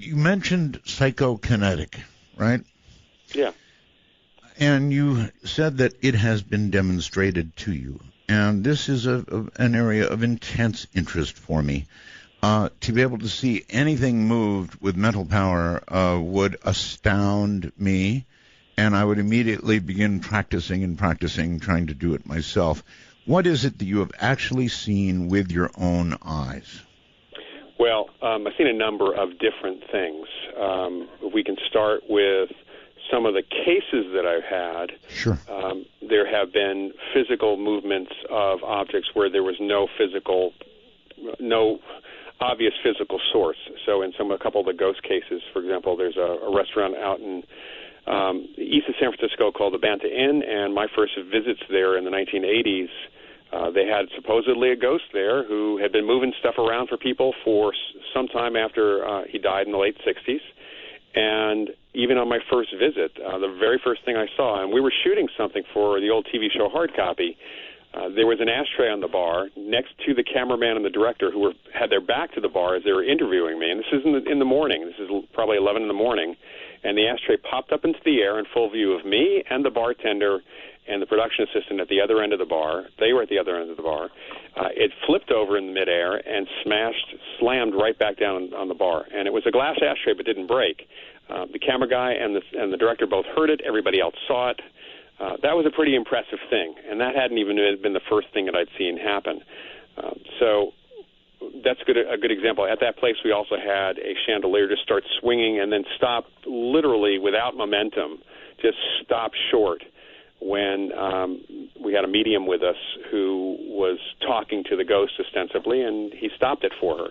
You mentioned psychokinetic, right? Yeah. And you said that it has been demonstrated to you. And this is an area of intense interest for me. To be able to see anything moved with mental power would astound me, and I would immediately begin practicing, trying to do it myself. What is it that you have actually seen with your own eyes? Well, I've seen a number of different things. We can start with some of the cases that I've had. Sure. There have been physical movements of objects where there was no obvious physical source. So in a couple of the ghost cases, for example, there's a restaurant out in east of San Francisco called the Banta Inn, and my first visits there in the 1980s, they had supposedly a ghost there who had been moving stuff around for people for some time after he died in the late 60s. And even on my first visit, the very first thing I saw, and we were shooting something for the old TV show Hard Copy, there was an ashtray on the bar next to the cameraman and the director who had their back to the bar as they were interviewing me. And this is in the morning. This is probably 11 in the morning. And the ashtray popped up into the air in full view of me and the bartender and the production assistant at the other end of the bar. They were at the other end of the bar. It flipped over in midair and slammed right back down on the bar. And it was a glass ashtray but didn't break. The camera guy and the director both heard it. Everybody else saw it. That was a pretty impressive thing, and that hadn't even been the first thing that I'd seen happen. So that's a good example. At that place, we also had a chandelier just start swinging and then stop literally without momentum, just stop short when we had a medium with us who was talking to the ghost ostensibly, and he stopped it for her.